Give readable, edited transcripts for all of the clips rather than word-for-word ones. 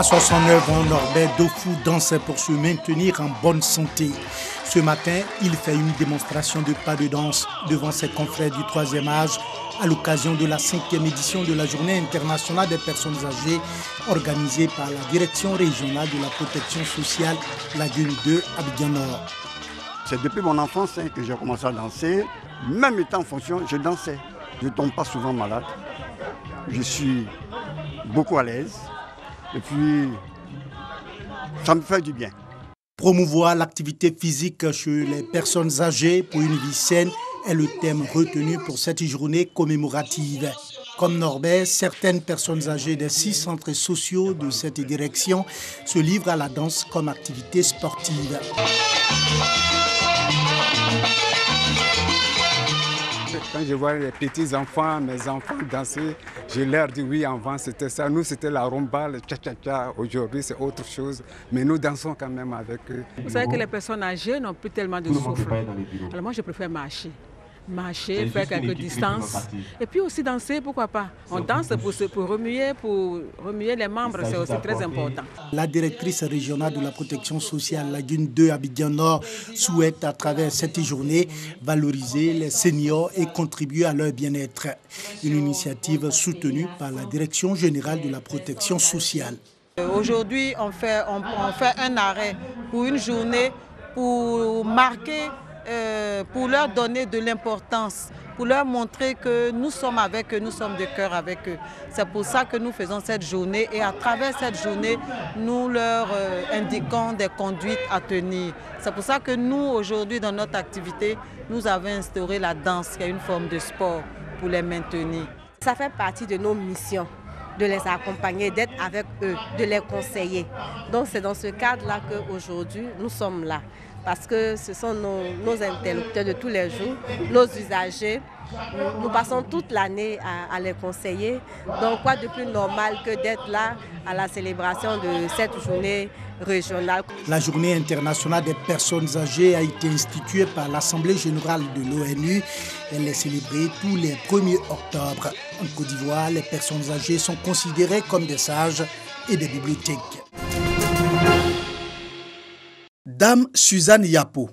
À 69 ans, Norbert Dofou dansait pour se maintenir en bonne santé. Ce matin, il fait une démonstration de pas de danse devant ses confrères du 3e âge à l'occasion de la 5e édition de la Journée internationale des personnes âgées organisée par la Direction régionale de la protection sociale Lagune 2 Abidjan Nord. C'est depuis mon enfance que j'ai commencé à danser. Même étant en fonction, je dansais. Je ne tombe pas souvent malade. Je suis beaucoup à l'aise. Et puis, ça me fait du bien. Promouvoir l'activité physique chez les personnes âgées pour une vie saine est le thème retenu pour cette journée commémorative. Comme Norbert, certaines personnes âgées des 6 centres sociaux de cette direction se livrent à la danse comme activité sportive. Quand je vois les petits-enfants, mes enfants danser, je leur dis oui, avant c'était ça. Nous, c'était la rumba, le cha-cha-cha. Aujourd'hui, c'est autre chose. Mais nous dansons quand même avec eux. Vous savez que les personnes âgées n'ont plus tellement de souffle. Alors moi, je préfère marcher, faire quelques distances. Et puis aussi danser, pourquoi pas. On danse pour remuer les membres, c'est aussi très important. La directrice régionale de la protection sociale Lagune 2 Abidjan Nord souhaite à travers cette journée valoriser les seniors et contribuer à leur bien-être. Une initiative soutenue par la Direction générale de la protection sociale. Aujourd'hui, on fait un arrêt pour une journée pour marquer, pour leur donner de l'importance, pour leur montrer que nous sommes avec eux, nous sommes de cœur avec eux. C'est pour ça que nous faisons cette journée et à travers cette journée, nous leur indiquons des conduites à tenir. C'est pour ça que nous, aujourd'hui, dans notre activité, nous avons instauré la danse, qui est une forme de sport, pour les maintenir. Ça fait partie de nos missions, de les accompagner, d'être avec eux, de les conseiller. Donc c'est dans ce cadre-là qu'aujourd'hui, nous sommes là. Parce que ce sont nos interlocuteurs de tous les jours, nos usagers. Nous passons toute l'année à les conseiller. Donc quoi de plus normal que d'être là à la célébration de cette journée régionale. La journée internationale des personnes âgées a été instituée par l'Assemblée générale de l'ONU. Elle est célébrée tous les 1er octobre. En Côte d'Ivoire, les personnes âgées sont considérées comme des sages et des bibliothèques. Dame Suzanne Yapo,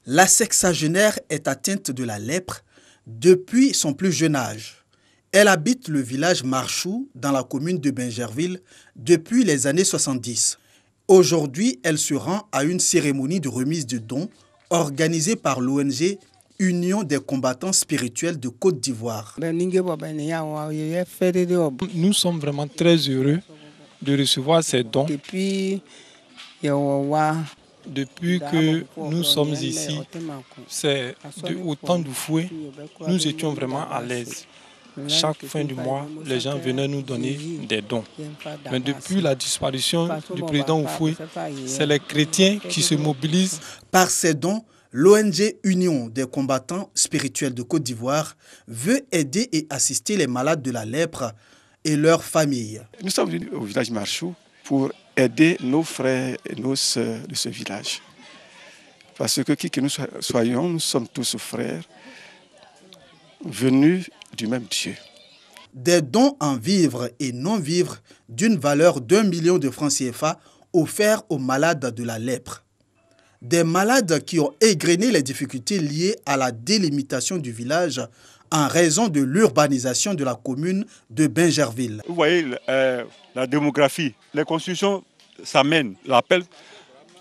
la sexagénaire est atteinte de la lèpre depuis son plus jeune âge. Elle habite le village Marchou dans la commune de Bingerville depuis les années 70. Aujourd'hui, elle se rend à une cérémonie de remise de dons organisée par l'ONG Union des combattants spirituels de Côte d'Ivoire. Nous sommes vraiment très heureux de recevoir ces dons. Depuis que nous sommes ici, c'est au temps du fouet, nous étions vraiment à l'aise. Chaque fin du mois, les gens venaient nous donner des dons. Mais depuis la disparition du président Oufoué, c'est les chrétiens qui se mobilisent. Par ces dons, l'ONG Union des combattants spirituels de Côte d'Ivoire veut aider et assister les malades de la lèpre et leurs familles. Nous sommes venus au village Marchou pour aider nos frères et nos sœurs de ce village. Parce que qui que nous soyons, nous sommes tous frères, venus du même Dieu. Des dons en vivres et non-vivres d'une valeur d'1 million de francs CFA offerts aux malades de la lèpre. Des malades qui ont égrené les difficultés liées à la délimitation du village en raison de l'urbanisation de la commune de Bingerville. Vous voyez la démographie, les constructions s'amènent. L'appel,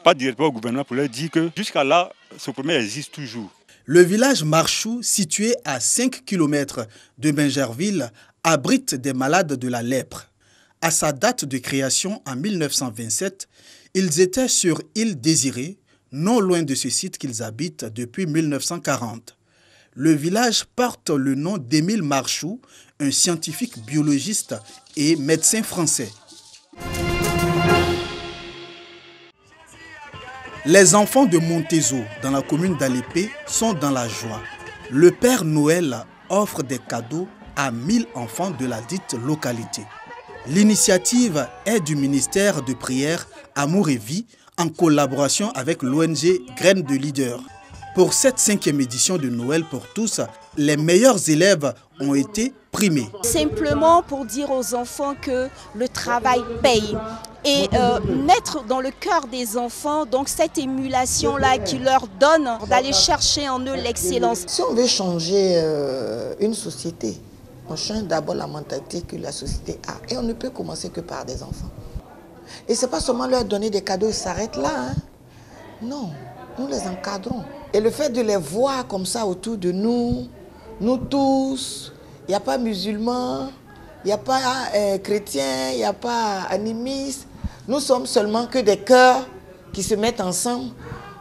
pas directement au gouvernement pour leur dire que jusqu'à là, ce problème existe toujours. Le village Marchou, situé à 5 km de Bingerville, abrite des malades de la lèpre. À sa date de création en 1927, ils étaient sur île Désirée, non loin de ce site qu'ils habitent depuis 1940. Le village porte le nom d'Émile Marchou, un scientifique biologiste et médecin français. Les enfants de Montezo, dans la commune d'Alépé, sont dans la joie. Le Père Noël offre des cadeaux à 1000 enfants de la dite localité. L'initiative est du ministère de Prière, Amour et Vie, en collaboration avec l'ONG Graines de Leader. Pour cette 5e édition de Noël pour tous, les meilleurs élèves ont été primés. Simplement pour dire aux enfants que le travail paye. et mettre dans le cœur des enfants donc cette émulation-là qui leur donne d'aller chercher en eux l'excellence. Si on veut changer une société, on change d'abord la mentalité que la société a. Et on ne peut commencer que par des enfants. Et ce n'est pas seulement leur donner des cadeaux, ils s'arrêtent là. Hein. Non, nous les encadrons. Et le fait de les voir comme ça autour de nous, nous tous, il n'y a pas musulmans, il n'y a pas chrétiens, il n'y a pas animistes. Nous sommes seulement que des cœurs qui se mettent ensemble.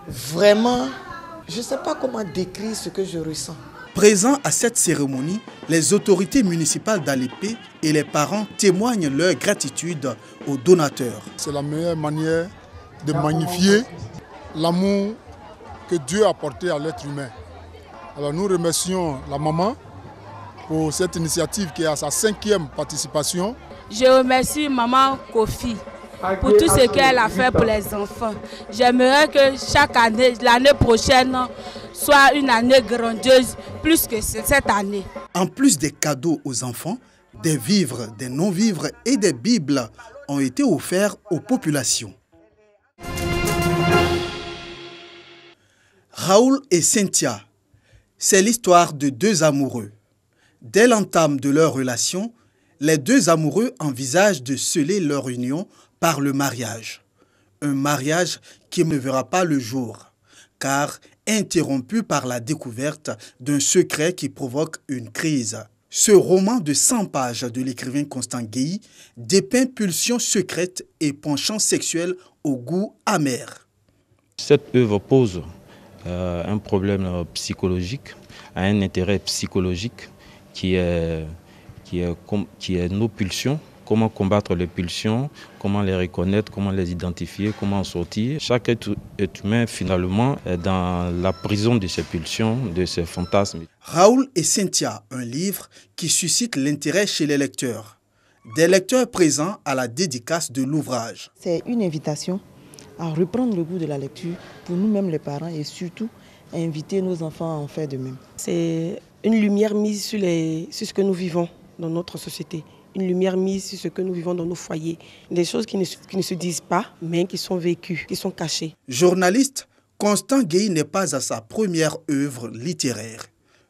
Vraiment, je ne sais pas comment décrire ce que je ressens. Présents à cette cérémonie, les autorités municipales d'Alépé et les parents témoignent leur gratitude aux donateurs. C'est la meilleure manière de magnifier l'amour que Dieu a apporté à l'être humain. Alors nous remercions la maman pour cette initiative qui est à sa 5e participation. Je remercie maman Kofi pour tout ce qu'elle a fait pour les enfants. J'aimerais que chaque année, l'année prochaine, soit une année grandiose, plus que cette année. En plus des cadeaux aux enfants, des vivres, des non-vivres et des bibles ont été offerts aux populations. Raoul et Cynthia, c'est l'histoire de deux amoureux. Dès l'entame de leur relation, les deux amoureux envisagent de sceller leur union par le mariage. Un mariage qui ne verra pas le jour, car interrompu par la découverte d'un secret qui provoque une crise. Ce roman de 100 pages de l'écrivain Constant Guéhi dépeint pulsions secrètes et penchants sexuels au goût amer. Cette œuvre pose un problème psychologique, un intérêt psychologique qui est nos pulsions. Comment combattre les pulsions, comment les reconnaître, comment les identifier, comment en sortir. Chaque être humain, finalement, est dans la prison de ses pulsions, de ses fantasmes. Raoul et Cynthia, un livre qui suscite l'intérêt chez les lecteurs. Des lecteurs présents à la dédicace de l'ouvrage. C'est une invitation à reprendre le goût de la lecture pour nous-mêmes les parents et surtout à inviter nos enfants à en faire de même. C'est une lumière mise sur ce que nous vivons dans notre société. Une lumière mise sur ce que nous vivons dans nos foyers. Des choses qui ne se disent pas, mais qui sont vécues, qui sont cachées. Journaliste, Constant Guéhi n'est pas à sa première œuvre littéraire.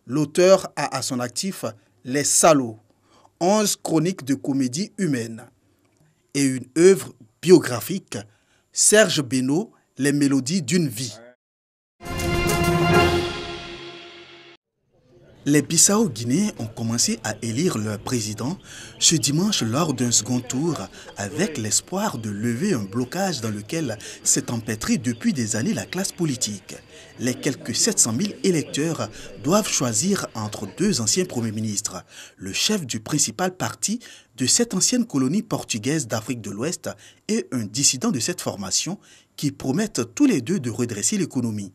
L'auteur a à son actif Les Salauds, 11 chroniques de comédie humaine. Et une œuvre biographique, Serge Benoît, Les Mélodies d'une vie. Les Bissau-Guinéens ont commencé à élire leur président ce dimanche lors d'un second tour avec l'espoir de lever un blocage dans lequel s'est empêtrée depuis des années la classe politique. Les quelques 700 000 électeurs doivent choisir entre deux anciens premiers ministres, le chef du principal parti de cette ancienne colonie portugaise d'Afrique de l'Ouest et un dissident de cette formation qui promettent tous les deux de redresser l'économie.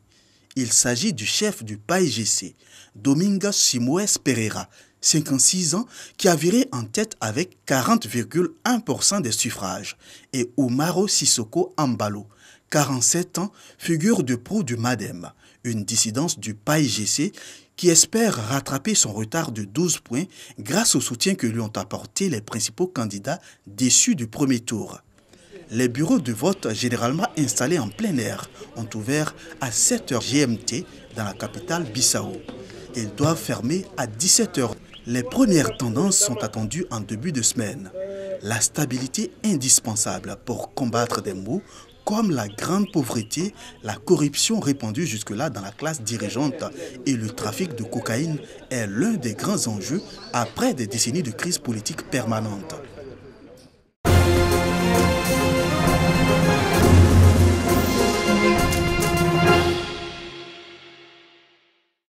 Il s'agit du chef du PAIGC, Domingos Simoes Pereira, 56 ans, qui a viré en tête avec 40,1% des suffrages, et Oumaro Sissoko Ambalo, 47 ans, figure de proue du MADEM, une dissidence du PAIGC qui espère rattraper son retard de 12 points grâce au soutien que lui ont apporté les principaux candidats déçus du premier tour. Les bureaux de vote, généralement installés en plein air, ont ouvert à 7h GMT dans la capitale Bissau. Ils doivent fermer à 17h. Les premières tendances sont attendues en début de semaine. La stabilité indispensable pour combattre des maux comme la grande pauvreté, la corruption répandue jusque-là dans la classe dirigeante et le trafic de cocaïne est l'un des grands enjeux après des décennies de crise politique permanente.